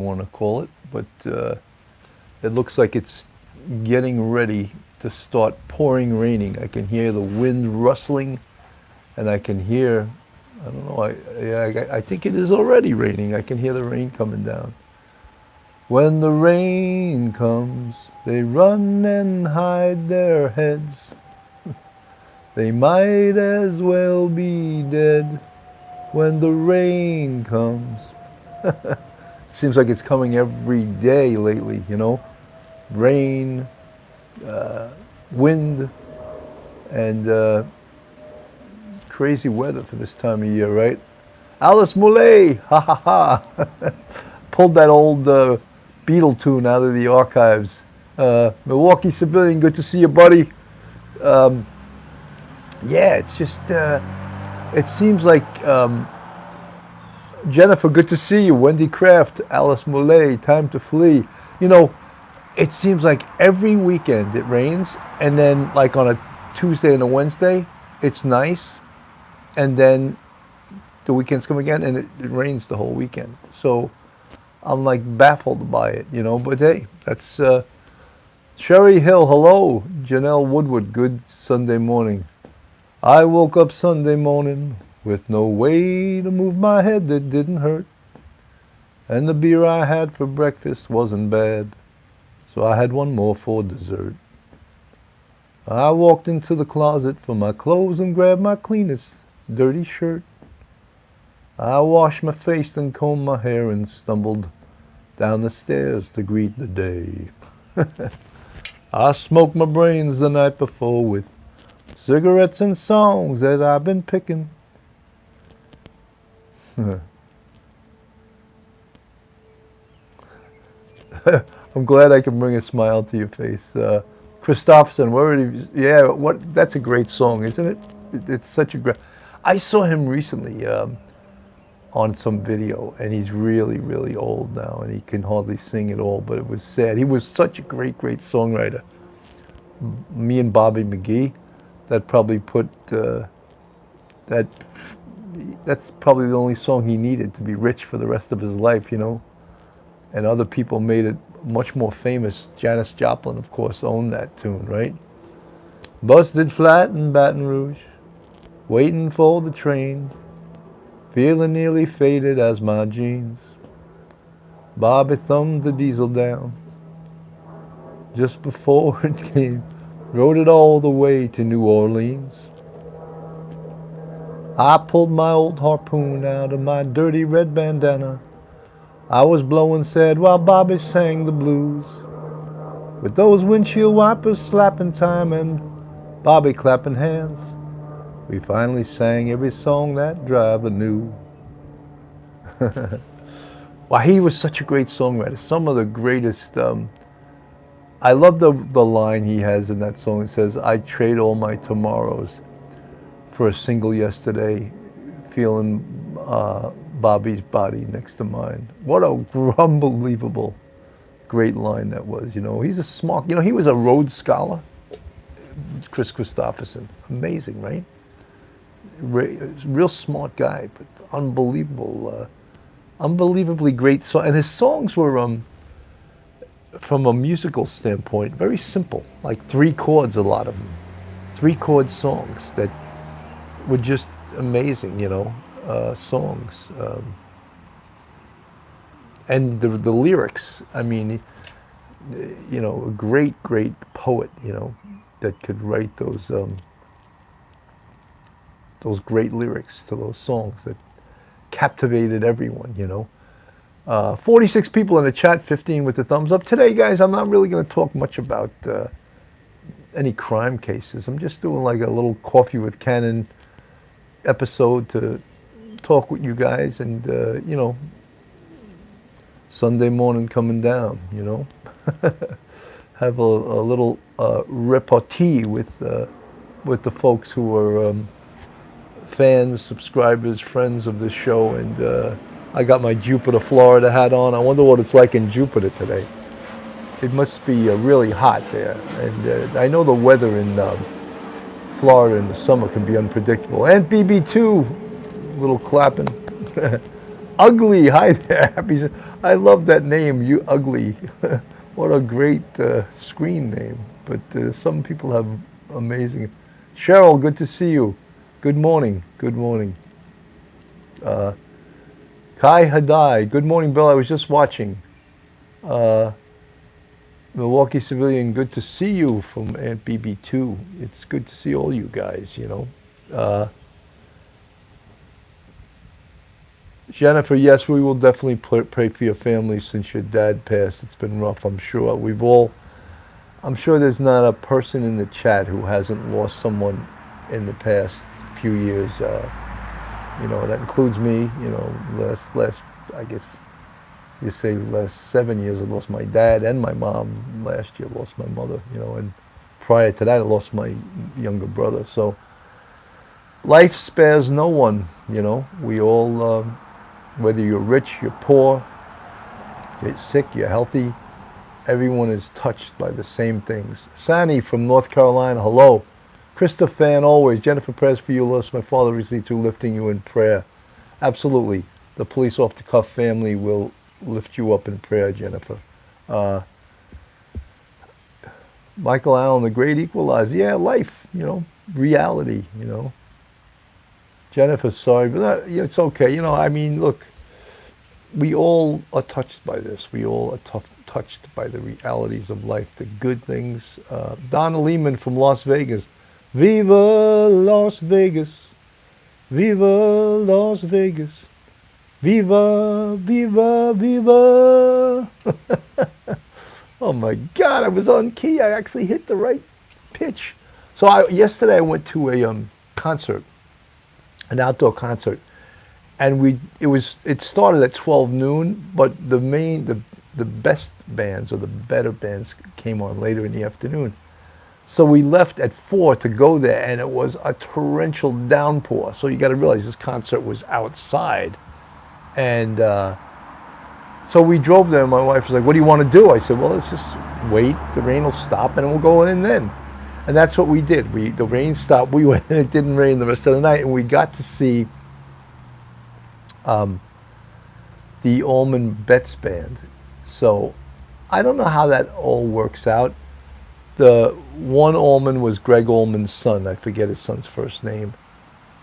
want to call it, but it looks like it's getting ready to start pouring, raining. I can hear the wind rustling, and I can hear, I don't know, I think it is already raining. I can hear the rain coming down. When the rain comes, they run and hide their heads. They might as well be dead when the rain comes. Seems like it's coming every day lately, you know? Rain, wind, and crazy weather for this time of year, right? Alice Muley, ha ha ha. Pulled that old Beatle tune out of the archives. Milwaukee Civilian, good to see you, buddy. Yeah, it's just, it seems like, Jennifer, good to see you. Wendy Kraft, Alice Muley, time to flee. You know, it seems like every weekend it rains, and then like on a Tuesday and a Wednesday, it's nice, and then the weekends come again, and it rains the whole weekend. So I'm like baffled by it, you know. But hey, that's Sherry Hill. Hello, Janelle Woodward. Good Sunday morning. I woke up Sunday morning with no way to move my head that didn't hurt, and the beer I had for breakfast wasn't bad, so I had one more for dessert. I walked into the closet for my clothes and grabbed my cleanest dirty shirt. I washed my face and combed my hair and stumbled down the stairs to greet the day. I smoked my brains the night before with cigarettes and songs that I've been picking. I'm glad I can bring a smile to your face. Christopherson, yeah, that's a great song, isn't it? It's such a great, I saw him recently on some video, and he's really, really old now, and he can hardly sing at all, but it was sad. He was such a great, great songwriter. Me and Bobby McGee, that probably put, that's probably the only song he needed to be rich for the rest of his life, you know. And other people made it much more famous. Janis Joplin, of course, owned that tune, right? Busted flat in Baton Rouge, waiting for the train, feeling nearly faded as my jeans. Bobby thumbed the diesel down just before it came, rode it all the way to New Orleans. I pulled my old harpoon out of my dirty red bandana. I was blowing sad while Bobby sang the blues, with those windshield wipers slapping time and Bobby clapping hands. We finally sang every song that driver knew. Well, he was such a great songwriter. Some of the greatest. I love the line he has in that song. It says, "I trade all my tomorrows for a single yesterday, feeling Bobby's body next to mine." What a unbelievable, great line that was. You know, he's a smart. You know, he was a Rhodes Scholar. Chris Christopherson, amazing, right? Real smart guy, but unbelievable, unbelievably great song. And his songs were, from a musical standpoint, very simple, like 3 chords. A lot of them, 3-chord songs that were just amazing, you know. Songs, and the lyrics. I mean, you know, a great, great poet, you know, that could write those great lyrics to those songs that captivated everyone, you know. 46 people in the chat, 15 with the thumbs up. Today, guys, I'm not really going to talk much about any crime cases. I'm just doing like a little Coffee with Cannon episode to talk with you guys, and you know, Sunday morning coming down, you know. Have a little repartee with the folks who are fans, subscribers, friends of the show. And I got my Jupiter, Florida hat on. I wonder what it's like in Jupiter today. It must be really hot there, and I know the weather in Florida in the summer can be unpredictable. And BB2, little clapping. Ugly. Hi there. I love that name. You Ugly. What a great screen name. But some people have amazing. Cheryl, good to see you. Good morning. Good morning. Kai Hadai. Good morning, Bill. I was just watching. Milwaukee Civilian, good to see you from Aunt BB2. It's good to see all you guys, you know. Jennifer, yes, we will definitely pray for your family since your dad passed. It's been rough, I'm sure. I'm sure there's not a person in the chat who hasn't lost someone in the past few years. You know, that includes me, you know, last, I guess, you say last 7 years I lost my dad and my mom. Last year I lost my mother, you know, and prior to that I lost my younger brother. So life spares no one, you know. We all, whether you're rich, you're poor, you're sick, you're healthy, everyone is touched by the same things. Sani from North Carolina, hello. Krista fan always. Jennifer, prayers for you. Lost my father recently too, lifting you in prayer. Absolutely. The police off the cuff family will lift you up in prayer, Jennifer. Michael Allen, the great equalizer. Yeah, life, you know, reality, you know. Jennifer, sorry, but it's okay. You know, I mean, look, we all are touched by this. We all are touched by the realities of life, the good things. Donna Lehman from Las Vegas. Viva Las Vegas. Viva Las Vegas. Viva, viva, viva. Oh my God, I was on key. I actually hit the right pitch. So yesterday I went to a concert, an outdoor concert, and it started at 12 noon, but the best bands or the better bands came on later in the afternoon. So we left at 4 to go there, and it was a torrential downpour. So you got to realize this concert was outside. And so we drove there, and my wife was like, what do you want to do? I said, well, let's just wait. The rain will stop, and we'll go in then. And that's what we did. The rain stopped. We went, and it didn't rain the rest of the night, and we got to see the Allman Betts Band. So I don't know how that all works out. The one Allman was Greg Allman's son. I forget his son's first name.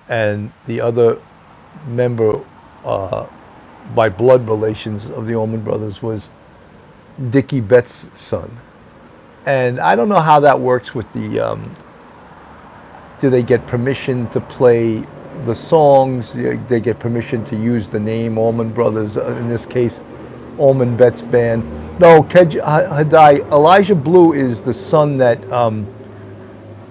And the other member by blood relations of the Allman Brothers was Dickie Betts' son. And I don't know how that works with the, do they get permission to play the songs? They get permission to use the name Allman Brothers, in this case, Allman Betts Band. No, Kedj Hadai, Elijah Blue is the son that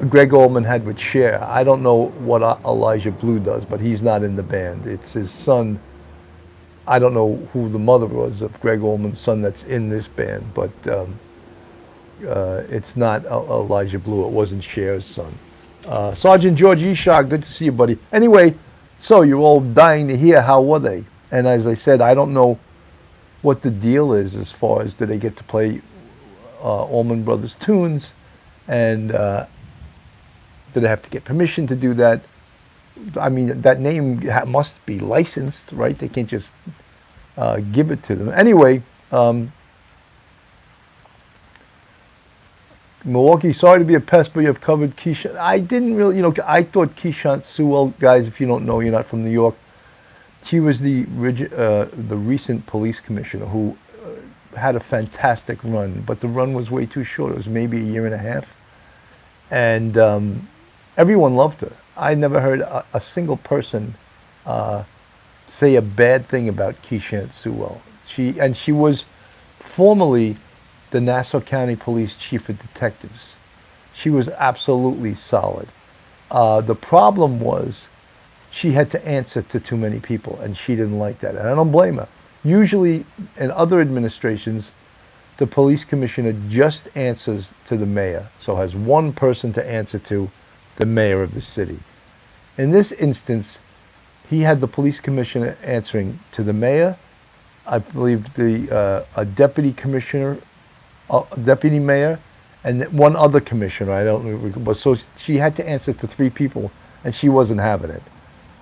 Greg Allman had with Cher. I don't know what Elijah Blue does, but he's not in the band. It's his son. I don't know who the mother was of Greg Allman's son that's in this band, but it's not Elijah Blue. It wasn't Cher's son. Sergeant George Eshog, good to see you, buddy. Anyway, so you're all dying to hear how were they? And as I said, I don't know what the deal is as far as do they get to play Allman Brothers tunes, and do they have to get permission to do that? I mean, that name must be licensed, right? They can't just give it to them. Anyway, Milwaukee, sorry to be a pest, but you have covered Keishant. I didn't really, I thought Keishant Sewell, guys, if you don't know, you're not from New York, he was the recent police commissioner who had a fantastic run, but the run was way too short. It was maybe a year and a half. And everyone loved her. I never heard a single person say a bad thing about Keishant Sewell. She was formerly the Nassau County Police Chief of Detectives. She was absolutely solid. The problem was she had to answer to too many people, and she didn't like that. And I don't blame her. Usually, in other administrations, the police commissioner just answers to the mayor, so has one person to answer to, the mayor of the city. In this instance, he had the police commissioner answering to the mayor, I believe a deputy commissioner, deputy mayor, and one other commissioner. I don't know, but so she had to answer to 3 people, and she wasn't having it.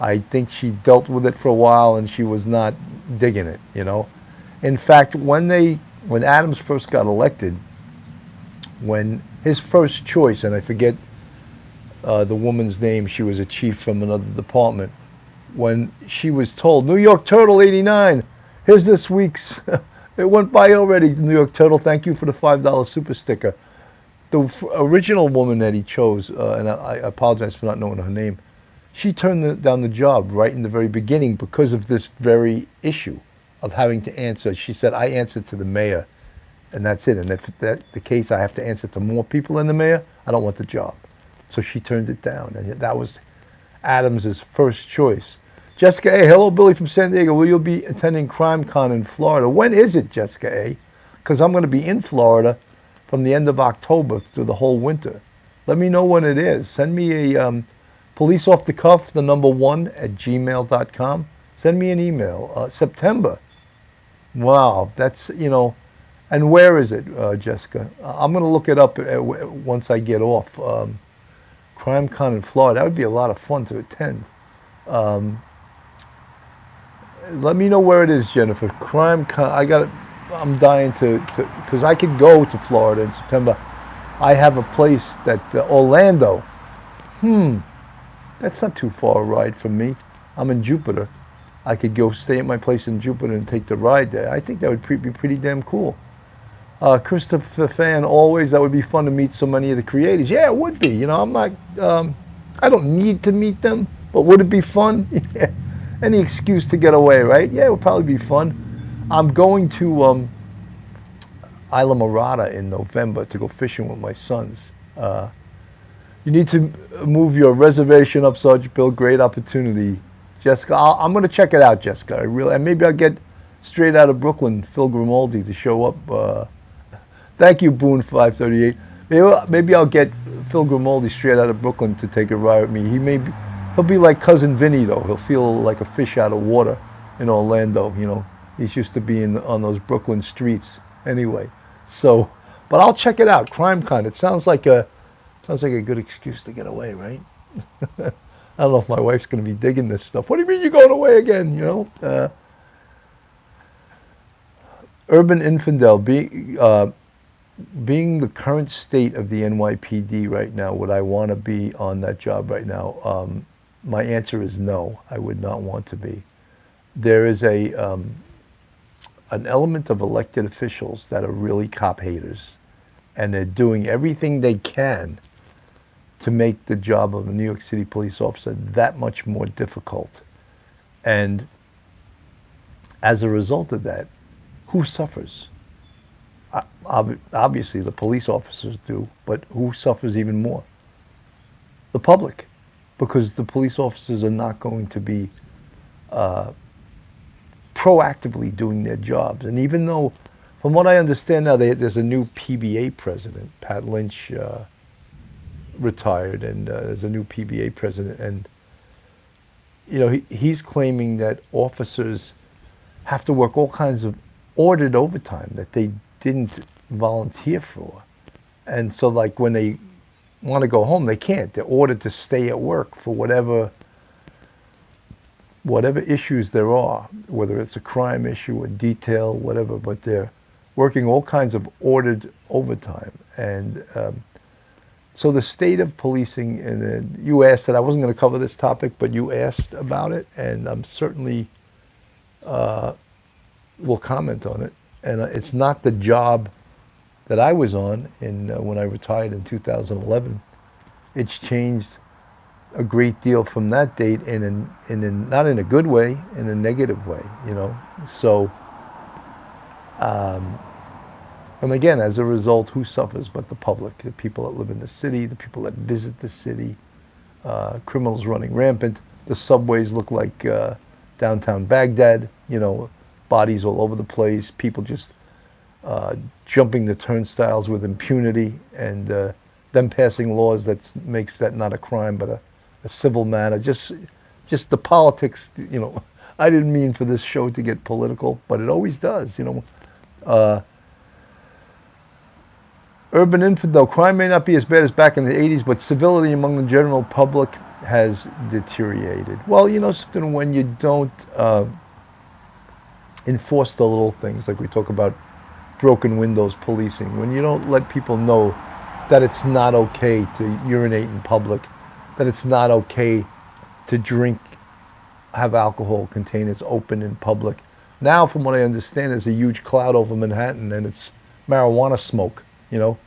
I think she dealt with it for a while and she was not digging it, you know. In fact, when Adams first got elected, when his first choice, and I forget the woman's name, she was a chief from another department, when she was told, New York Turtle 89, here's this week's, it went by already, New York Turtle, thank you for the $5 super sticker. The original woman that he chose, and I apologize for not knowing her name, she turned down the job right in the very beginning because of this very issue of having to answer. She said, I answer to the mayor, and that's it. And if that's the case, I have to answer to more people than the mayor, I don't want the job. So she turned it down, and that was Adams's first choice. Jessica A., hello, Billy from San Diego. Will you be attending CrimeCon in Florida? When is it, Jessica A.? Because I'm going to be in Florida from the end of October through the whole winter. Let me know when it is. Send me a police off the cuff, the number 1 at gmail.com. Send me an email. September. Wow, that's, you know, and where is it, Jessica? I'm going to look it up once I get off. CrimeCon in Florida, that would be a lot of fun to attend. Let me know where it is, Jennifer. CrimeCon, I'm dying to, because I could go to Florida in September. I have a place that, Orlando. That's not too far a ride from me. I'm in Jupiter. I could go stay at my place in Jupiter and take the ride there. I think that would be pretty damn cool. Christopher Fan, always, that would be fun to meet so many of the creators. Yeah, it would be. You know, I'm not, I don't need to meet them, but would it be fun? Yeah. Any excuse to get away, right? Yeah, it would probably be fun. I'm going to Isla Morada in November to go fishing with my sons. You need to move your reservation up, Sergeant Bill. Great opportunity. Jessica, I'm going to check it out, Jessica. And maybe I'll get straight out of Brooklyn, Phil Grimaldi, to show up. Thank you, Boone 538. Maybe I'll get Phil Grimaldi straight out of Brooklyn to take a ride with me. He'll be like Cousin Vinny, though. He'll feel like a fish out of water in Orlando. You know, he's used to being on those Brooklyn streets anyway. So, but I'll check it out. CrimeCon. It sounds like a good excuse to get away, right? I don't know if my wife's going to be digging this stuff. What do you mean you're going away again? You know, Urban Infidel, being the current state of the NYPD right now, would I want to be on that job right now? My answer is no. I would not want to be. There is an element of elected officials that are really cop haters, and they're doing everything they can to make the job of a New York City police officer that much more difficult. And as a result of that, who suffers? Obviously, the police officers do, but who suffers even more? The public, because the police officers are not going to be proactively doing their jobs. And even though, from what I understand now, there's a new PBA president, Pat Lynch, retired, and there's a new PBA president, and you know, he's claiming that officers have to work all kinds of ordered overtime that they didn't volunteer for. And so like when they want to go home, they can't. They're ordered to stay at work for whatever issues there are, whether it's a crime issue, a detail, whatever, but they're working all kinds of ordered overtime. And so the state of policing, and you asked that, I wasn't going to cover this topic, but you asked about it, and I'm certainly will comment on it. And it's not the job that I was on when I retired in 2011. It's changed a great deal from that date, not in a good way, in a negative way, you know. So, and again, as a result, who suffers but the public? The people that live in the city, the people that visit the city, criminals running rampant. The subways look like downtown Baghdad, you know, bodies all over the place, people just jumping the turnstiles with impunity, and them passing laws that makes that not a crime but a civil matter. Just the politics, you know. I didn't mean for this show to get political, but it always does, you know. Urban Infidel, crime may not be as bad as back in the 80s, but civility among the general public has deteriorated. Well, you know something, when you don't enforce the little things, like we talk about broken windows policing, when you don't let people know that it's not okay to urinate in public, that it's not okay to drink, have alcohol containers open in public. Now, from what I understand, there's a huge cloud over Manhattan, and it's marijuana smoke. You know,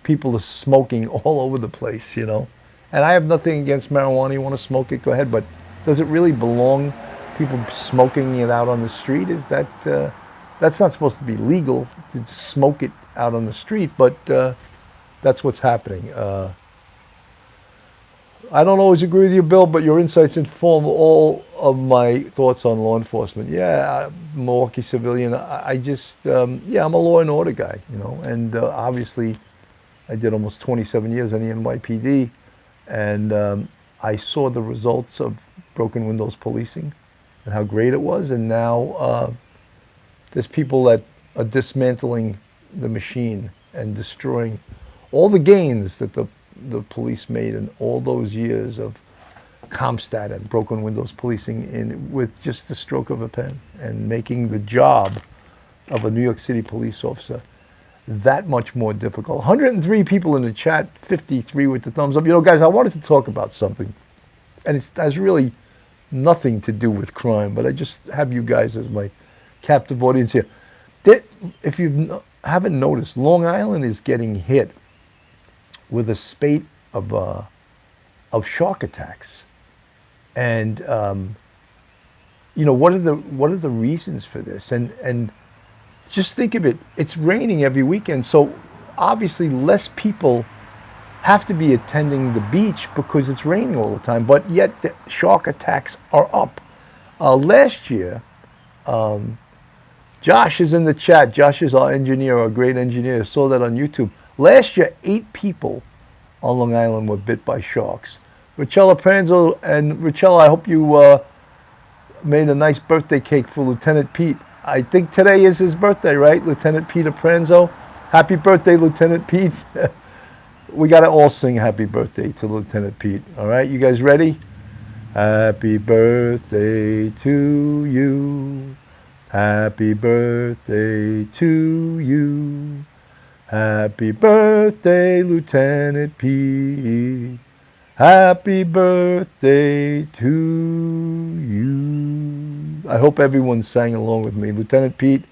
people are smoking all over the place. You know, and I have nothing against marijuana. You want to smoke it, go ahead. But does it really belong? People smoking it out on the street, is that that's not supposed to be legal to smoke it out on the street? But that's what's happening. I don't always agree with you, Bill, but your insights inform all of my thoughts on law enforcement. Yeah, Milwaukee civilian. I just, yeah, I'm a law and order guy, you know, and obviously I did almost 27 years in the NYPD, and I saw the results of broken windows policing and how great it was, and now there's people that are dismantling the machine and destroying all the gains that the police made in all those years of CompStat and broken windows policing with just the stroke of a pen, and making the job of a New York City police officer that much more difficult. 103 people in the chat, 53 with the thumbs up. You know, guys, I wanted to talk about something, and it has really nothing to do with crime, but I just have you guys as my captive audience here. If you haven't noticed, Long Island is getting hit with a spate of shark attacks, and you know, what are the reasons for this? And just think of it. It's raining every weekend, so obviously less people have to be attending the beach because it's raining all the time. But yet the shark attacks are up. Last year, Josh is in the chat. Josh is our engineer, our great engineer. Saw that on YouTube. Last year, 8 people on Long Island were bit by sharks. Richella Pranzo, and Richella, I hope you made a nice birthday cake for Lieutenant Pete. I think today is his birthday, right? Lieutenant Peter Pranzo. Happy birthday, Lieutenant Pete. We got to all sing happy birthday to Lieutenant Pete. All right, you guys ready? Happy birthday to you. Happy birthday to you. Happy birthday, Lieutenant Pete. Happy birthday to you. I hope everyone sang along with me. Lieutenant Pete,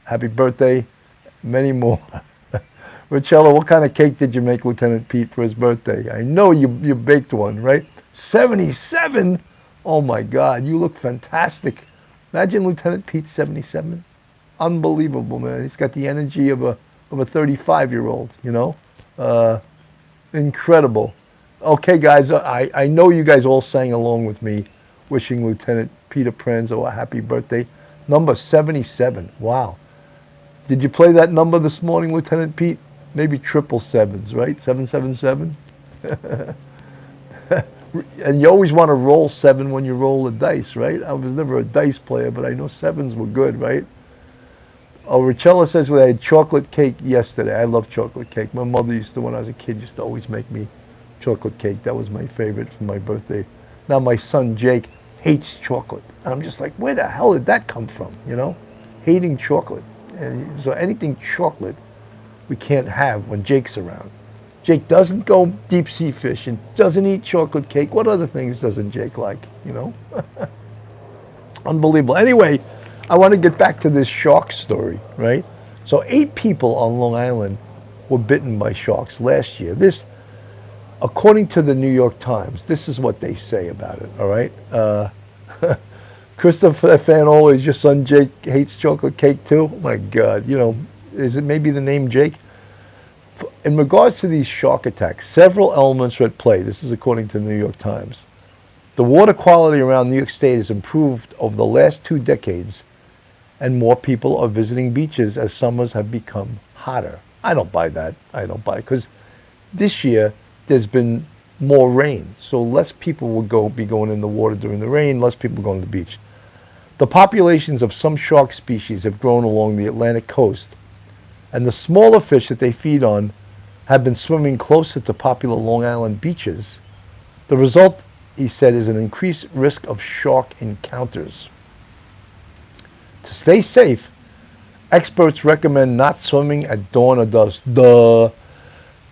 happy birthday. Many more. Richella, what kind of cake did you make Lieutenant Pete for his birthday? I know you baked one, right? 77? Oh my God, you look fantastic. Imagine Lieutenant Pete 77. Unbelievable, man. He's got the energy of a 35-year-old, you know? Incredible. Okay, guys, I know you guys all sang along with me, wishing Lieutenant Peter Pranzo a happy birthday. Number 77. Wow. Did you play that number this morning, Lieutenant Pete? Maybe triple sevens, right? 777? And you always want to roll 7 when you roll the dice, right? I was never a dice player, but I know 7s were good, right? Oh, Richella says, well, I had chocolate cake yesterday. I love chocolate cake. My mother used to, when I was a kid, used to always make me chocolate cake. That was my favorite for my birthday. Now my son, Jake, hates chocolate. And I'm just like, where the hell did that come from, you know? Hating chocolate. And so anything chocolate we can't have when Jake's around. Jake doesn't go deep sea fishing, doesn't eat chocolate cake. What other things doesn't Jake like, you know? Unbelievable. Anyway, I want to get back to this shark story, right? So 8 people on Long Island were bitten by sharks last year. This, according to the New York Times, this is what they say about it, all right? Christopher Fan, always, your son Jake hates chocolate cake too? Oh my God, you know, is it maybe the name Jake? In regards to these shark attacks, several elements are at play. This is according to the New York Times. The water quality around New York State has improved over the last 2 decades, and more people are visiting beaches as summers have become hotter. I don't buy that. I don't buy it, because this year there's been more rain, so less people will be going in the water during the rain, less people going to the beach. The populations of some shark species have grown along the Atlantic coast, and the smaller fish that they feed on have been swimming closer to popular Long Island beaches. The result he said, is an increased risk of shark encounters. To stay safe, experts recommend not swimming at dawn or dusk. Duh.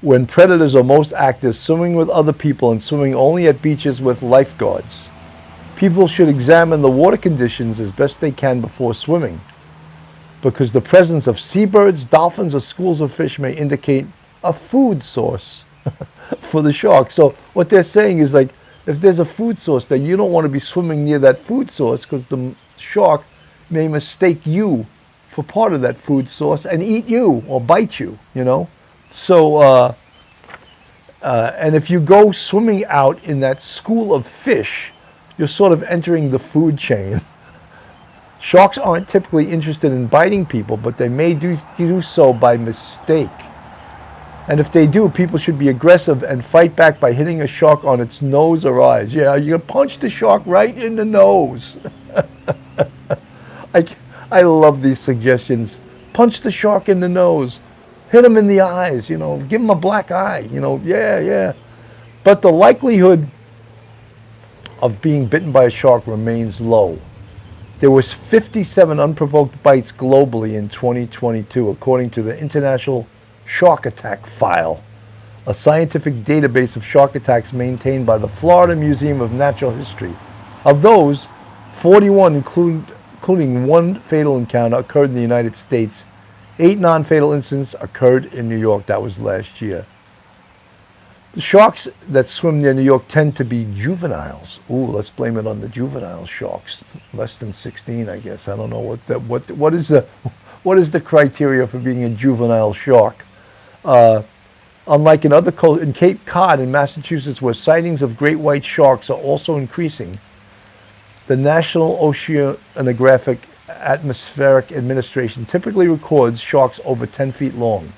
When predators are most active, swimming with other people and swimming only at beaches with lifeguards. People should examine the water conditions as best they can before swimming, because the presence of seabirds, dolphins, or schools of fish may indicate a food source for the shark. So what they're saying is, like, if there's a food source, then you don't want to be swimming near that food source, because the shark may mistake you for part of that food source and eat you or bite you, you know. So, and if you go swimming out in that school of fish, you're sort of entering the food chain. Sharks aren't typically interested in biting people, but they may do so by mistake. And if they do, people should be aggressive and fight back by hitting a shark on its nose or eyes. Yeah, you punch the shark right in the nose. I love these suggestions. Punch the shark in the nose. Hit him in the eyes, you know. Give him a black eye, you know. Yeah. But the likelihood of being bitten by a shark remains low. There was 57 unprovoked bites globally in 2022, according to the International Shark Attack File, a scientific database of shark attacks maintained by the Florida Museum of Natural History. Of those, 41, including one fatal encounter, occurred in the United States. 8 non-fatal incidents occurred in New York. That was last year. The sharks that swim near New York tend to be juveniles. Ooh, let's blame it on the juvenile sharks. Less than 16, I guess. I don't know what is the criteria for being a juvenile shark. Unlike in Cape Cod in Massachusetts, where sightings of great white sharks are also increasing, the National Oceanographic Atmospheric Administration typically records sharks over 10 feet long.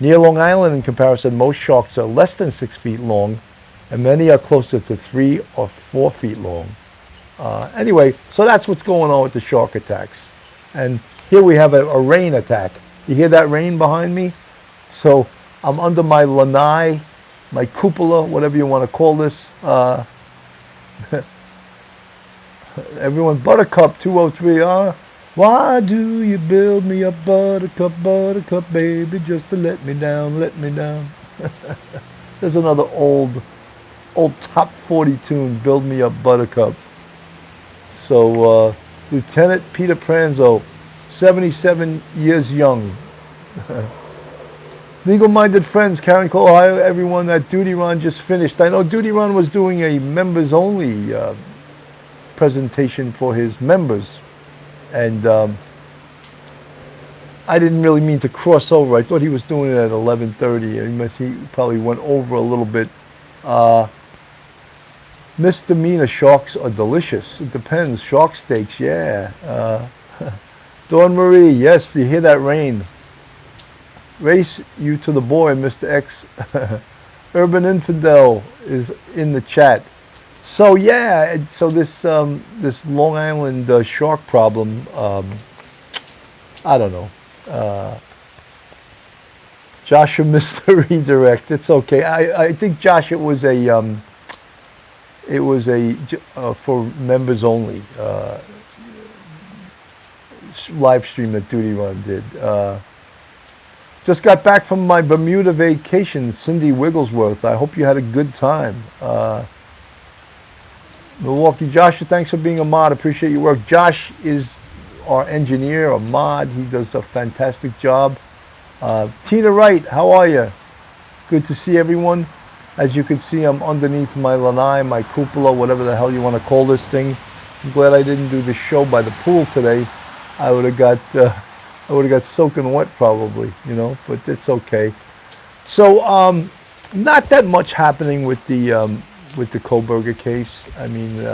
Near Long Island, in comparison, most sharks are less than 6 feet long, and many are closer to 3 or 4 feet long. Anyway, so that's what's going on with the shark attacks. And here we have a rain attack. You hear that rain behind me? So I'm under my lanai, my cupola, whatever you want to call this. Everyone, Buttercup 203, why do you build me a buttercup, buttercup, baby, just to let me down, let me down. There's another old top 40 tune, Build Me Up Buttercup. So, Lieutenant Peter Pranzo, 77 years young. Legal-minded friends, Karen Cole, Ohio, everyone, that Duty Ron just finished. I know Duty Ron was doing a members-only presentation for his members, and I didn't really mean to cross over. I thought he was doing it at 11:30. He probably went over a little bit. Misdemeanor sharks are delicious. It depends. Shark steaks, yeah. Dawn Marie, yes, you hear that rain. Race you to the boy, Mr. X. Urban Infidel is in the chat. So yeah, so this Long Island shark problem, I don't know. Joshua missed the redirect. It's okay. I think, Josh, it was a for members only live stream that Duty Run did. Just got back from my Bermuda vacation, Cindy Wigglesworth. I hope you had a good time. Milwaukee, Joshua, thanks for being a mod. Appreciate your work. Josh is our engineer, a mod. He does a fantastic job. Tina Wright, how are you? Good to see everyone. As you can see, I'm underneath my lanai, my cupola, whatever the hell you want to call this thing. I'm glad I didn't do the show by the pool today. I would have got soaking wet probably, you know, but it's okay. So, not that much happening with the Koberger case. I mean,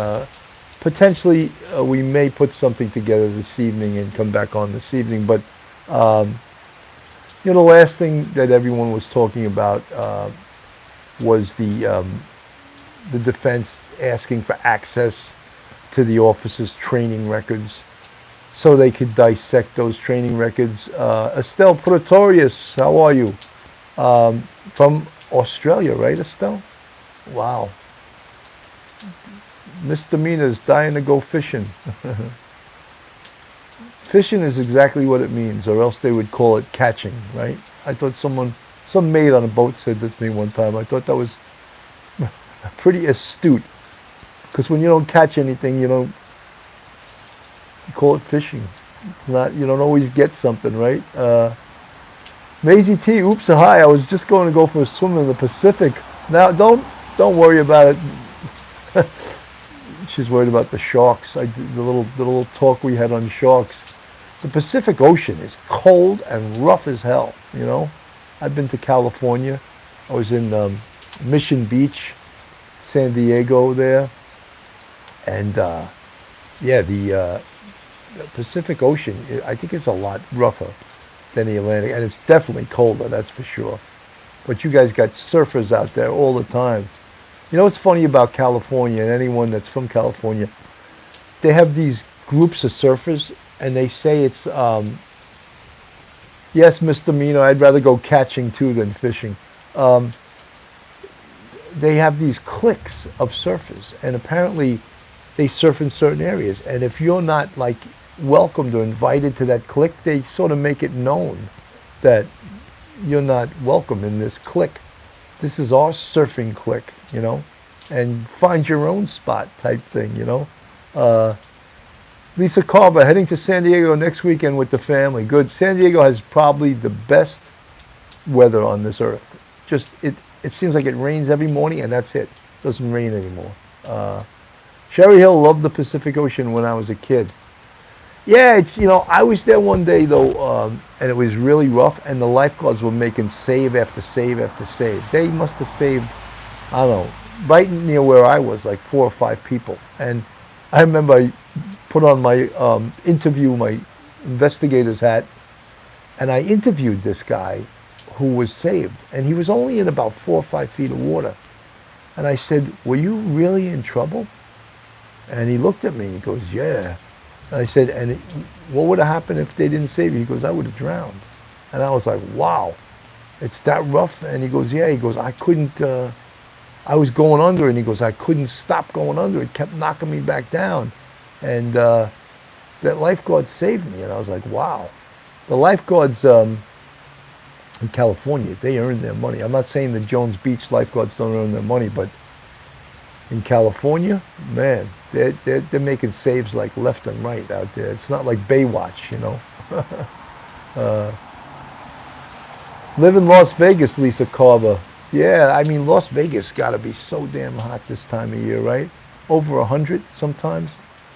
potentially we may put something together this evening and come back on this evening. But you know, the last thing that everyone was talking about was the defense asking for access to the officers' training records so they could dissect those training records. Estelle Pretorius, how are you? From Australia, right, Estelle? Wow. Misdemeanors, dying to go fishing. Fishing is exactly what it means, or else they would call it catching, right? I thought some maid on a boat said that to me one time. I thought that was pretty astute, because when you don't catch anything, you call it fishing. It's not, you don't always get something, right? Maisie T, oops, hi, I was just going to go for a swim in the Pacific. Now, don't worry about it. She's worried about the sharks. The little talk we had on sharks. The Pacific Ocean is cold and rough as hell, I've been to California. I was in Mission Beach, San Diego there. And the Pacific Ocean, I think it's a lot rougher than the Atlantic. And it's definitely colder, that's for sure. But you guys got surfers out there all the time. You know what's funny about California, and anyone that's from California, they have these groups of surfers, and they say it's, yes, Mr. Mino, I'd rather go catching too than fishing. They have these cliques of surfers, and apparently they surf in certain areas. And if you're not like welcomed or invited to that clique, they sort of make it known that you're not welcome in this clique. This is our surfing clique, and find your own spot type thing, Lisa Carver, heading to San Diego next weekend with the family. Good. San Diego has probably the best weather on this earth. Just, it seems like it rains every morning, and that's it. It doesn't rain anymore. Sherry Hill loved the Pacific Ocean when I was a kid. Yeah, it's, I was there one day, though, and it was really rough, and the lifeguards were making save after save after save. They must have saved, I don't know, right near where I was, like 4 or 5 people. And I remember I put on my my investigator's hat, and I interviewed this guy who was saved. And he was only in about 4 or 5 feet of water. And I said, were you really in trouble? And he looked at me and he goes, yeah. And I said, and what would have happened if they didn't save you? He goes, I would have drowned. And I was like, wow, it's that rough? And he goes, yeah. He goes, I couldn't, I was going under. And he goes, I couldn't stop going under. It kept knocking me back down. And that lifeguard saved me. And I was like, wow. The lifeguards in California, they earn their money. I'm not saying the Jones Beach lifeguards don't earn their money, but in California, man, they're making saves like left and right out there. It's not like Baywatch, Live in Las Vegas, Lisa Carver. Yeah, I mean, Las Vegas got to be so damn hot this time of year, right? Over 100 sometimes,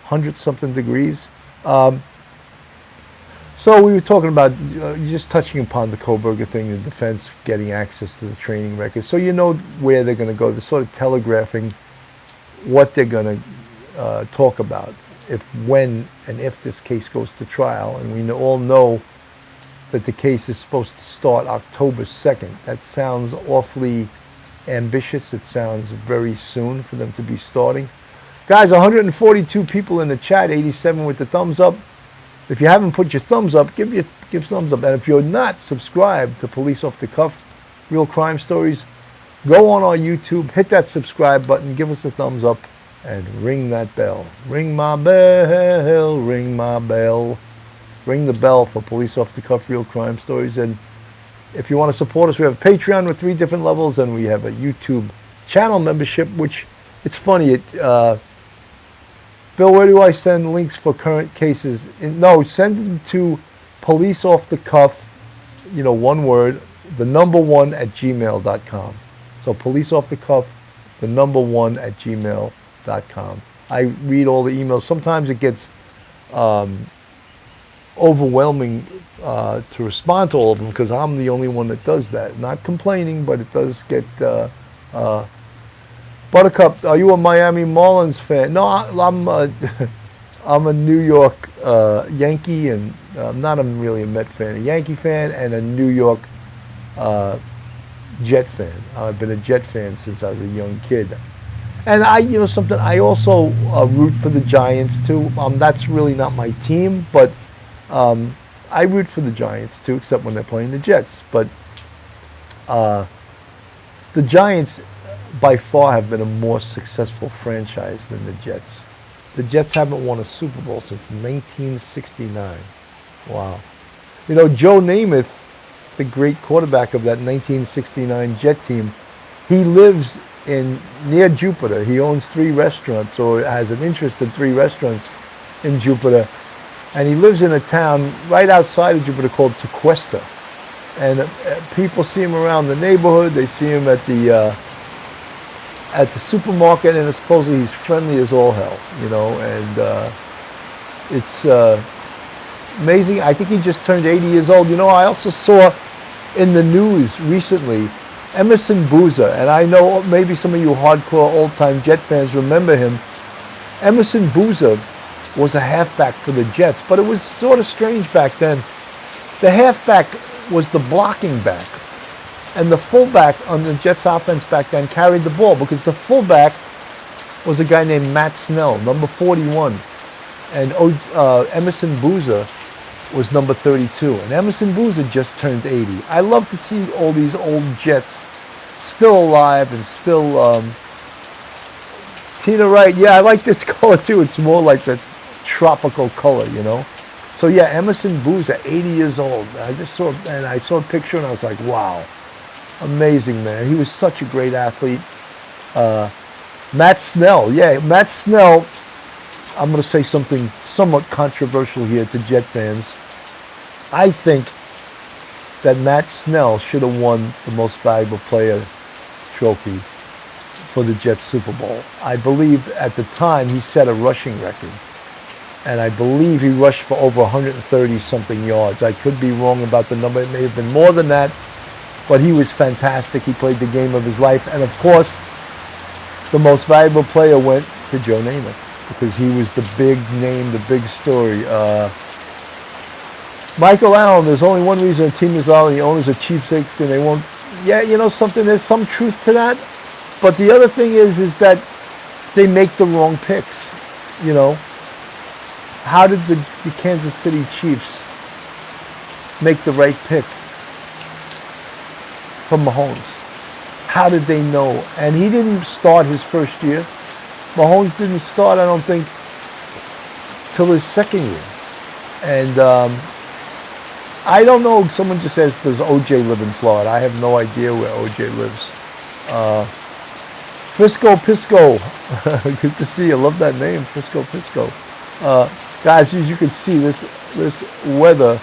100-something degrees. So we were talking about, just touching upon the Koberger thing, the defense getting access to the training records. So you know where they're going to go. They're sort of telegraphing what they're going to talk about when and if this case goes to trial. And we all know that the case is supposed to start October 2nd. That sounds awfully ambitious. It sounds very soon for them to be starting. Guys, 142 people in the chat, 87 with the thumbs up. If you haven't put your thumbs up, give thumbs up. And if you're not subscribed to Police Off the Cuff, Real Crime Stories, go on our YouTube, hit that subscribe button, give us a thumbs up, and ring that bell. Ring my bell, ring my bell. Ring the bell for Police Off the Cuff, Real Crime Stories. And if you want to support us, we have a Patreon with 3 different levels, and we have a YouTube channel membership, which, it's funny, Bill, where do I send links for current cases? No, send them to Police Off the Cuff, one word, the number 1 at gmail.com. So Police Off the Cuff, the number 1 at gmail.com. I read all the emails. Sometimes it gets overwhelming to respond to all of them because I'm the only one that does that. Not complaining, but it does get... Buttercup, are you a Miami Marlins fan? No, I'm a New York Yankee, and I'm not really a Met fan. A Yankee fan and a New York Jet fan. I've been a Jet fan since I was a young kid. And I also root for the Giants too. That's really not my team, but I root for the Giants too, except when they're playing the Jets. But the Giants, by far have been a more successful franchise than the Jets. The Jets haven't won a Super Bowl since 1969. Wow. You know, Joe Namath, the great quarterback of that 1969 Jet team, he lives in near Jupiter. He owns 3 restaurants, or has an interest in 3 restaurants in Jupiter. And he lives in a town right outside of Jupiter called Tequesta. And people see him around the neighborhood. They see him at the supermarket, and supposedly he's friendly as all hell, you know. And it's amazing. I think he just turned 80 years old. You know, I also saw in the news recently Emerson Boozer, and I know maybe some of you hardcore old-time Jet fans remember him. Emerson Boozer was a halfback for the Jets, but it was sort of strange back then. The halfback was the blocking back, and the fullback on the Jets offense back then carried the ball, because the fullback was a guy named Matt Snell, number 41, and Emerson Boozer was number 32, and Emerson Boozer just turned 80. I love to see all these old Jets still alive and still. Tina Wright, yeah, I like this color too. It's more like the tropical color, you know. So yeah, Emerson Boozer, 80 years old. I saw a picture and I was like, wow, amazing, man. He was such a great athlete. Matt Snell, Matt Snell. I'm going to say something somewhat controversial here to Jet fans. I think that Matt Snell should have won the Most Valuable Player trophy for the Jets Super Bowl. I believe at the time he set a rushing record. And I believe he rushed for over 130-something yards. I could be wrong about the number. It may have been more than that. But he was fantastic. He played the game of his life. And of course, the Most Valuable Player went to Joe Namath, because he was the big name, the big story. Michael Allen, there's only one reason a team is out, the owners are cheapskates and they won't. Yeah, you know something, there's some truth to that. But the other thing is that they make the wrong picks, you know. How did the Kansas City Chiefs make the right pick for Mahomes? How did they know? And he didn't start his first year. Mahomes didn't start, I don't think, till his second year. And I don't know, someone just says, does OJ live in Florida? I have no idea where OJ lives. Frisco Pisco, good to see you. Love that name, Frisco Pisco. Guys, as you can see, this weather,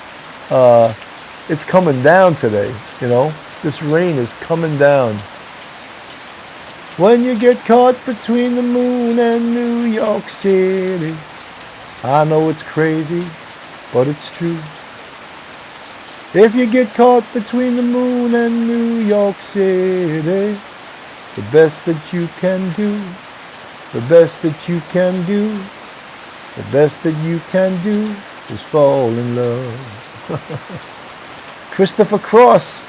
it's coming down today, you know. This rain is coming down. When you get caught between the moon and New York City, I know it's crazy, but it's true. If you get caught between the moon and New York City, the best that you can do, the best that you can do, the best that you can do is fall in love. Christopher Cross.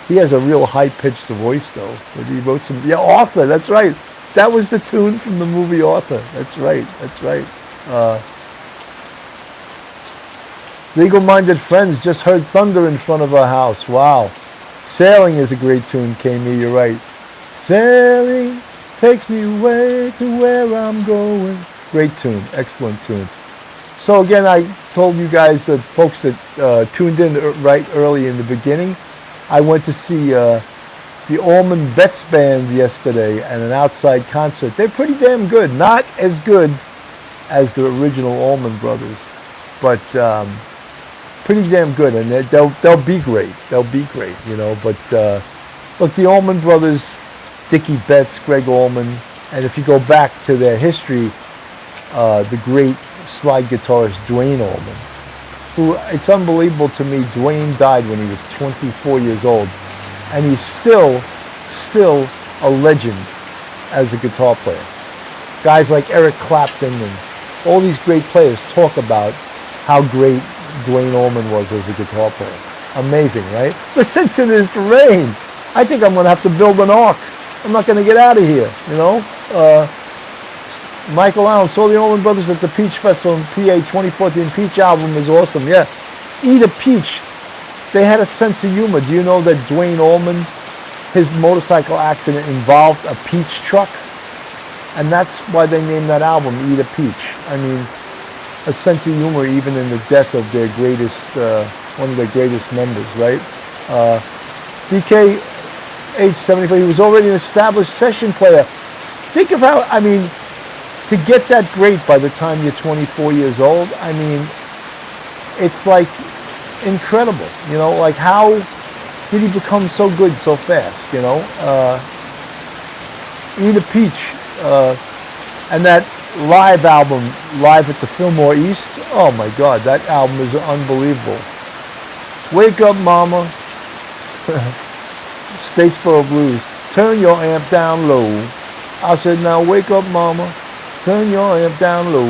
He has a real high-pitched voice, though. He wrote some... Yeah, Arthur, that's right. That was the tune from the movie Arthur. That's right, that's right. Legal-Minded Friends just heard thunder in front of our house. Wow. Sailing is a great tune, Kami, you're right. Sailing takes me away to where I'm going. Great tune, excellent tune. So again, I told you guys, the folks that tuned in right early in the beginning, I went to see the Allman Betts Band yesterday and an outside concert. They're pretty damn good. Not as good as the original Allman Brothers, but pretty damn good. And they'll be great. They'll be great, you know. But look, the Allman Brothers, Dickie Betts, Greg Allman, and if you go back to their history, the great slide guitarist Dwayne Allman, who, it's unbelievable to me, Dwayne died when he was 24 years old, and he's still a legend as a guitar player. Guys like Eric Clapton and all these great players talk about how great Dwayne Allman was as a guitar player. Amazing, right? Listen to this rain. I think I'm going to have to build an ark. I'm not going to get out of here, you know? Michael Allen saw the Allman Brothers at the Peach Festival in PA. 2014 Peach album is awesome. Yeah, Eat a Peach. They had a sense of humor. Do you know that Dwayne Allman his motorcycle accident involved a peach truck, and that's why they named that album Eat a Peach. I mean, a sense of humor even in the death of their greatest, one of their greatest members, right? DK, age 74, he was already an established session player. Think of how, I mean, to get that great by the time you're 24 years old, I mean, it's like incredible, you know, like how did he become so good so fast, you know? Eat a Peach, and that live album, Live at the Fillmore East, oh my God, that album is unbelievable. Wake Up Mama, Statesboro Blues, turn your amp down low. I said, now wake up mama, turn your amp down low.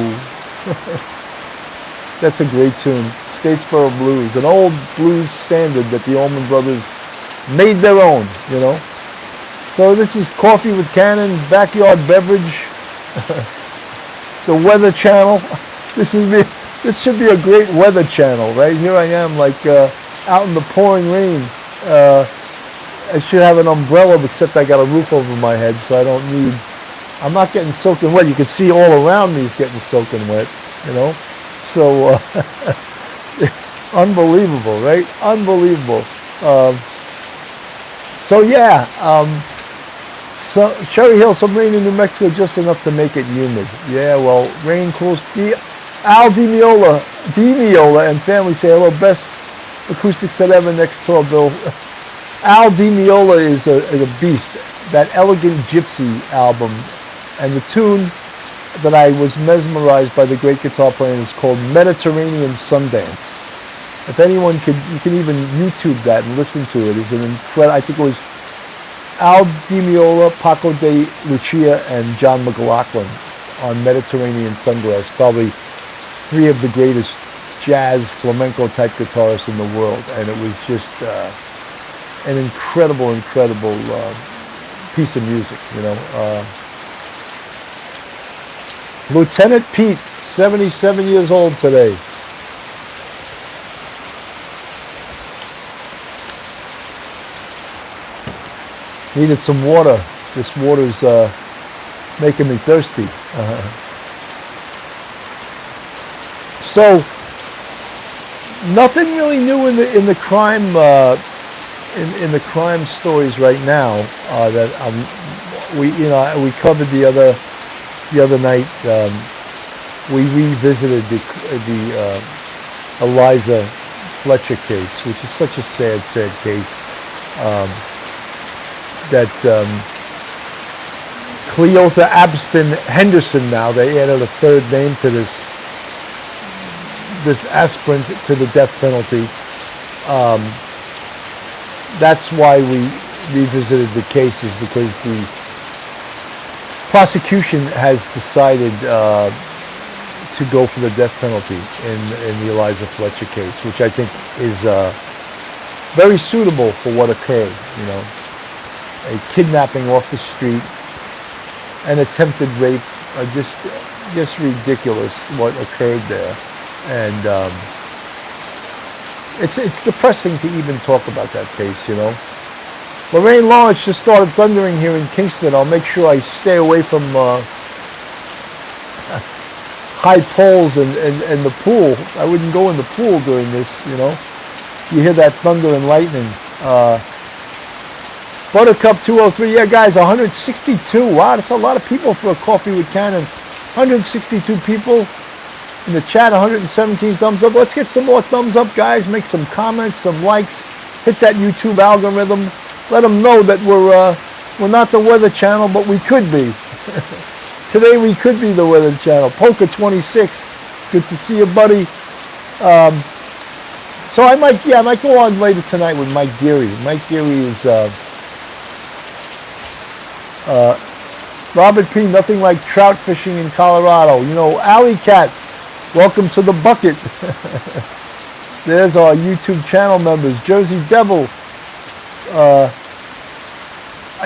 That's a great tune. Statesboro Blues, an old blues standard that the Allman Brothers made their own, you know. So this is Coffee with Cannon, backyard beverage, the Weather Channel. This should be a great weather channel, right? Here I am, like out in the pouring rain. I should have an umbrella, except I got a roof over my head, so I don't need. I'm not getting soaking wet. You can see all around me is getting soaking wet, you know. So unbelievable, right? Unbelievable. So yeah. So Cherry Hill, some rain in New Mexico, just enough to make it humid. Yeah, well, rain cools. Al DiMiola and family say hello. Best acoustic set ever next tour, Bill. Al DiMiola is a beast. That Elegant Gypsy album, and the tune that I was mesmerized by the great guitar playing is called Mediterranean Sundance. If anyone could, you can even YouTube that and listen to it. It's an incredible. I think it was Al DiMiola, Paco de Lucia, and John McLaughlin on Mediterranean Sundance. Probably three of the greatest jazz flamenco type guitarists in the world, and it was just an incredible piece of music, you know. Lieutenant Pete, 77 years old today. Needed some water. This water's making me thirsty. So nothing really new in the crime in the crime stories right now that we covered the other night. We revisited the Eliza Fletcher case, which is such a sad case. That Cleotha Abston Henderson, now they added a third name to this aspirant to the death penalty. That's why we revisited the cases, because the prosecution has decided to go for the death penalty in the Eliza Fletcher case, which I think is very suitable for what occurred. You know, a kidnapping off the street, an attempted rape, just ridiculous what occurred there, and it's depressing to even talk about that case, you know. Lorraine Lawrence just started thundering here in Kingston. I'll make sure I stay away from high poles and the pool. I wouldn't go in the pool during this, you know. You hear that thunder and lightning. Buttercup 203, yeah guys, 162. Wow, that's a lot of people for a Coffee with Cannon. 162 people in the chat, 117 thumbs up. Let's get some more thumbs up, guys. Make some comments, some likes. Hit that YouTube algorithm. Let them know that we're not the Weather Channel, but we could be. Today we could be the Weather Channel. Polka 26, good to see you, buddy. So I might go on later tonight with Mike Geary. Mike Geary is Robert P. Nothing like trout fishing in Colorado. You know, Alley Cat, welcome to the bucket. There's our YouTube channel members. Jersey Devil.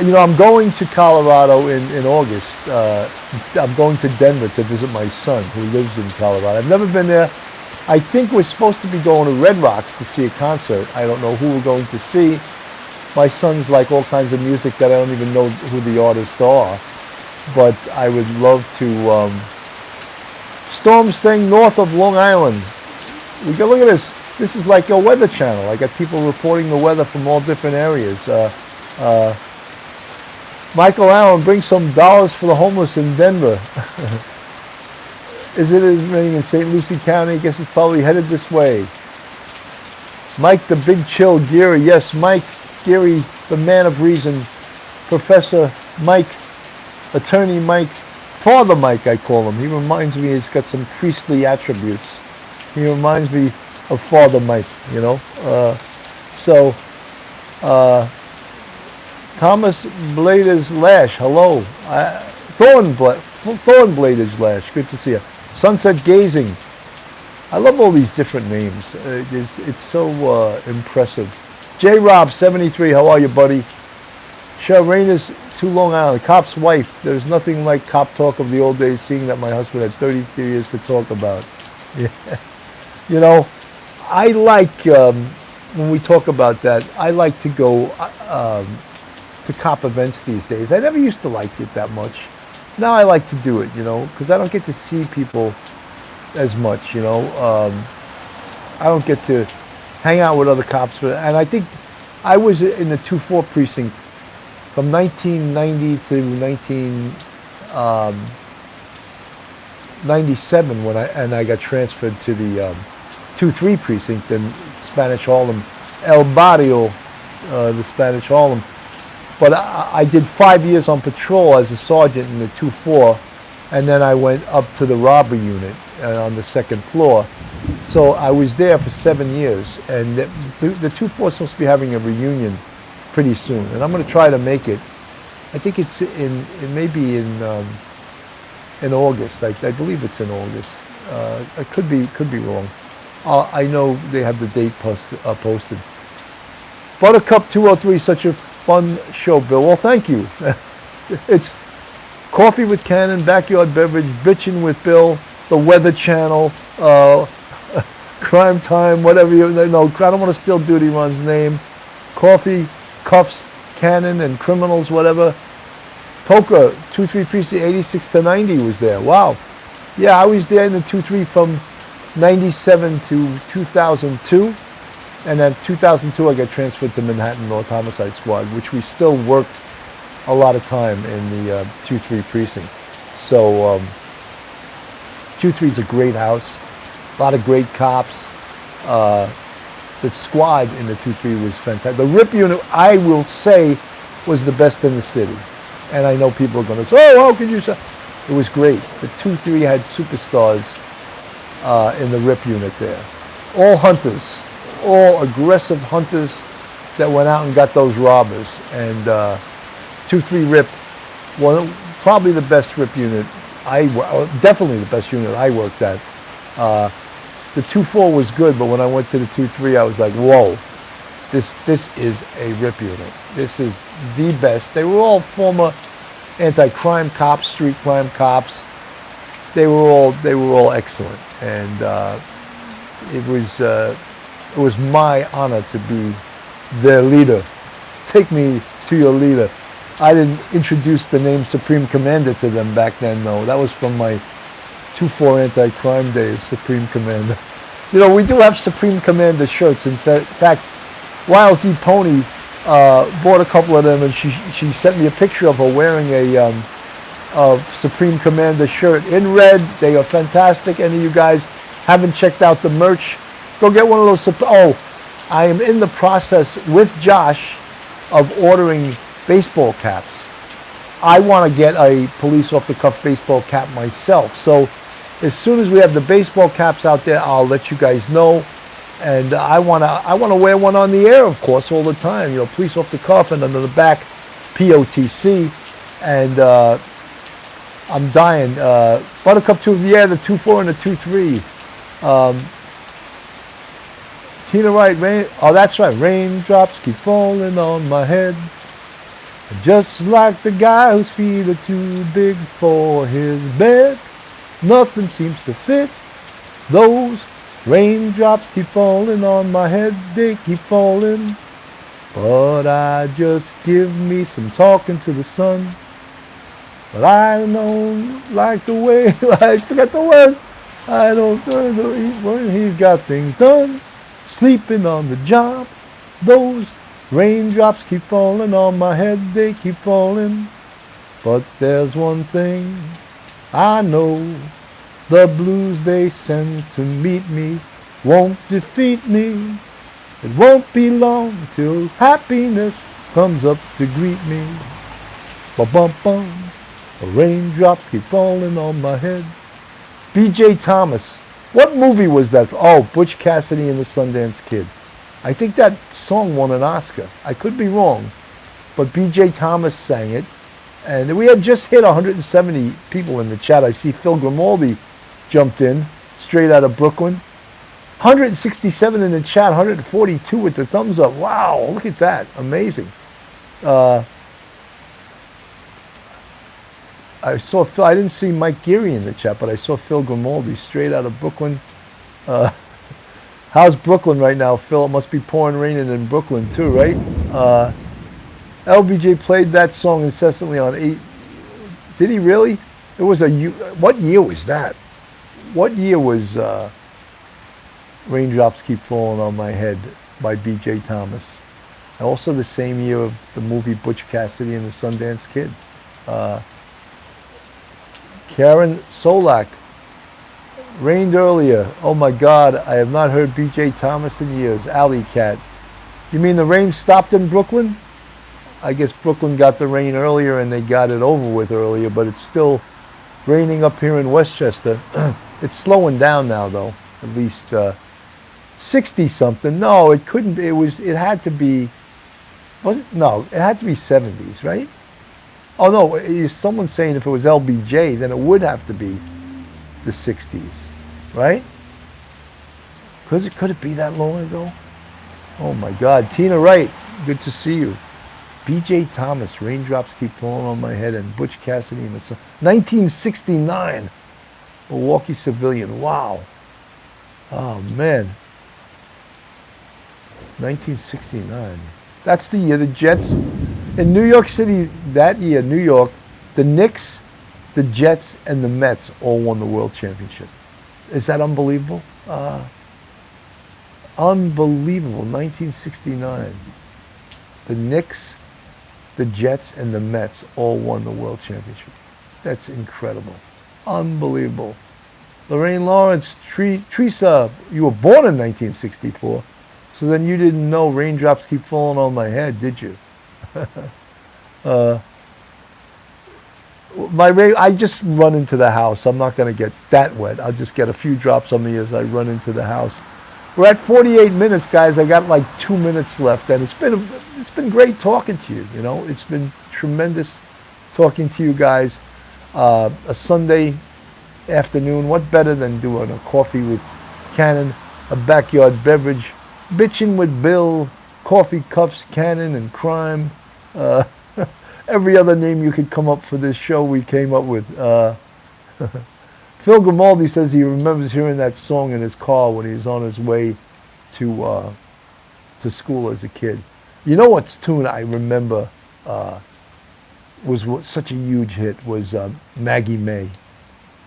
You know, I'm going to Colorado in August. I'm going to Denver to visit my son who lives in Colorado. I've never been there. I think we're supposed to be going to Red Rocks to see a concert. I don't know who we're going to see. My sons like all kinds of music that I don't even know who the artists are, but I would love to. Storm staying north of Long Island. We go look at this. This is like a weather channel. I got people reporting the weather from all different areas. Michael Allen, bring some dollars for the homeless in Denver. Is it raining in St. Lucie County? I guess it's probably headed this way. Mike the Big Chill Geary. Yes, Mike Geary, the man of reason. Professor Mike, Attorney Mike, Father Mike I call him. He reminds me he's got some priestly attributes. He reminds me of Father Mike, you know. Thomas Bladers Lash, hello. Thorn Bladers Lash, good to see you. Sunset Gazing. I love all these different names. It's so impressive. J. Rob 73, how are you, buddy? Shell Rainers to Long Island. Cop's wife. There's nothing like cop talk of the old days, seeing that my husband had 33 years to talk about. Yeah. You know, I like, when we talk about that, I like to go to cop events these days. I never used to like it that much. Now I like to do it, you know, because I don't get to see people as much, you know. I don't get to hang out with other cops. And I think I was in the 2-4 precinct from 1990 to 1997 when I got transferred to the 2-3 precinct in Spanish Harlem, El Barrio, the Spanish Harlem. But I did 5 years on patrol as a sergeant in the 2-4, and then I went up to the robbery unit on the second floor. So I was there for 7 years, and the 2-4 is supposed to be having a reunion pretty soon, and I'm going to try to make it. I think it may be in August. I believe it's in August. I could be wrong. I know they have the date posted. Buttercup 203, such a fun show, Bill. Well, thank you. It's Coffee with Cannon, Backyard Beverage, Bitchin' with Bill, the Weather Channel, Crime Time, whatever you know. I don't want to steal Duty Run's name. Coffee, Cuffs, Cannon, and Criminals, whatever. Poker 2-3 precinct 86 to 90 was there. Wow. Yeah, I was there in the 2-3 from 97 to 2002. And then 2002, I got transferred to Manhattan North Homicide Squad, which we still worked a lot of time in the 2-3 precinct. So 2-3 is a great house, a lot of great cops. The squad in the 2-3 was fantastic. The RIP unit, I will say, was the best in the city. And I know people are going to say, oh, how can you say? It was great. The 2-3 had superstars in the RIP unit there. All hunters. All aggressive hunters that went out and got those robbers. And 2-3 RIP, probably the best RIP unit. Definitely the best unit I worked at. The 2-4 was good, but when I went to the 2-3, I was like, whoa, this is a RIP unit. This is the best. They were all former anti-crime cops, street crime cops. They were all excellent, and it was my honor to be their leader. Take me to your leader. I didn't introduce the name Supreme Commander to them back then, though. That was from my 2-4 anti-crime days, Supreme Commander. You know, we do have Supreme Commander shirts. In fact, Wiles E. Pony bought a couple of them, and she sent me a picture of her wearing a Supreme Commander shirt in red. They are fantastic. Any of you guys haven't checked out the merch, go get one of those. Oh, I am in the process with Josh of ordering baseball caps. I want to get a police off-the-cuff baseball cap myself. So as soon as we have the baseball caps out there, I'll let you guys know. And I want to wear one on the air, of course, all the time. You know, police off-the-cuff, and under the back, POTC. And I'm dying. Buttercup 2, yeah, the 2-4 and the 2-3. Tina Wright, oh, that's right. Raindrops keep falling on my head. Just like the guy whose feet are too big for his bed. Nothing seems to fit. Those raindrops keep falling on my head. They keep falling. But I just give me some talking to the sun. But I don't like the way, I forget the words. I don't when he's got things done. Sleeping on the job. Those raindrops keep falling on my head, they keep falling. But there's one thing I know. The blues they send to meet me won't defeat me. It won't be long till happiness comes up to greet me. Ba-bum-bum. The raindrops keep falling on my head. B.J. Thomas. What movie was that? Oh, Butch Cassidy and the Sundance Kid. I think that song won an Oscar. I could be wrong. But B.J. Thomas sang it. And we had just hit 170 people in the chat. I see Phil Grimaldi jumped in, straight out of Brooklyn. 167 in the chat, 142 with the thumbs up. Wow, look at that. Amazing. I saw Phil. I didn't see Mike Geary in the chat, but I saw Phil Grimaldi straight out of Brooklyn. How's Brooklyn right now, Phil? It must be pouring raining in Brooklyn too, right? LBJ played that song incessantly on 8. Did he really? It was what year was that? What year was Raindrops Keep Falling on My Head by B.J. Thomas? Also the same year of the movie Butch Cassidy and the Sundance Kid. Karen Solak. Rained earlier. Oh my God, I have not heard B.J. Thomas in years. Alley Cat. You mean the rain stopped in Brooklyn? I guess Brooklyn got the rain earlier and they got it over with earlier, but it's still raining up here in Westchester. It's slowing down now though, at least 60 something. No, it couldn't be. It had to be, no, it had to be 70s, right? Oh no, someone's saying if it was LBJ, then it would have to be the 60s, right? Could it be that long ago? Oh my God. Tina Wright, good to see you. B.J. Thomas, Raindrops Keep Falling on My Head, and Butch Cassidy and the Sun. 1969, Milwaukee Civilian. Wow. Oh man. 1969. That's the year the Jets in New York City. That year, New York, the Knicks, the Jets, and the Mets all won the World Championship. Is that unbelievable? Unbelievable. 1969. The Knicks, the Jets, and the Mets all won the World Championship. That's incredible. Unbelievable. Lorraine Lawrence, Teresa, you were born in 1964, so then you didn't know Raindrops Keep Falling on My Head, did you? I just run into the house. I'm not going to get that wet. I'll just get a few drops on me as I run into the house. We're at 48 minutes, guys. I got like 2 minutes left, and it's been great talking to you. You know, it's been tremendous talking to you guys. A Sunday afternoon. What better than doing a coffee with Cannon, a backyard beverage, bitching with Bill, coffee cups, Cannon, and crime. Every other name you could come up for this show, we came up with. Phil Grimaldi says he remembers hearing that song in his car when he was on his way to school as a kid. You know what tune I remember was such a huge hit was Maggie May,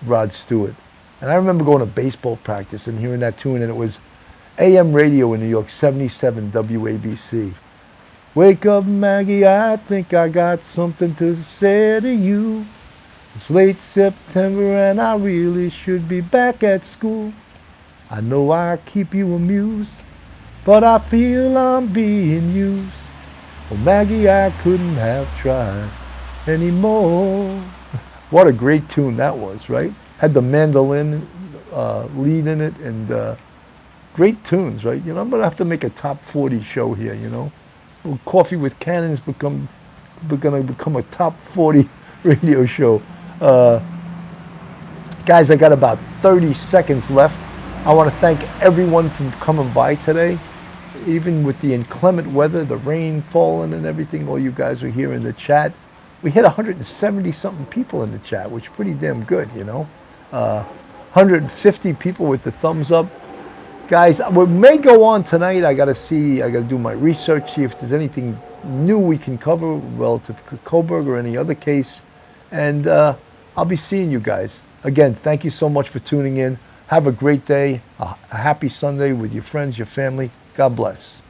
Rod Stewart. And I remember going to baseball practice and hearing that tune, and it was AM radio in New York, 77 WABC. Wake up, Maggie, I think I got something to say to you. It's late September and I really should be back at school. I know I keep you amused, but I feel I'm being used. Well, Maggie, I couldn't have tried anymore. What a great tune that was, right? Had the mandolin lead in it, and great tunes, right? You know, I'm going to have to make a top 40 show here, you know. Well, Coffee with Cannon's going to become a top 40 radio show. Guys, I got about 30 seconds left. I want to thank everyone for coming by today. Even with the inclement weather, the rain falling and everything, all you guys are here in the chat. We hit 170 something people in the chat, which is pretty damn good, you know. 150 people with the thumbs up. Guys, we may go on tonight. I got to do my research, see if there's anything new we can cover relative to Coburg or any other case. And I'll be seeing you guys. Again, thank you so much for tuning in. Have a great day, a happy Sunday with your friends, your family. God bless.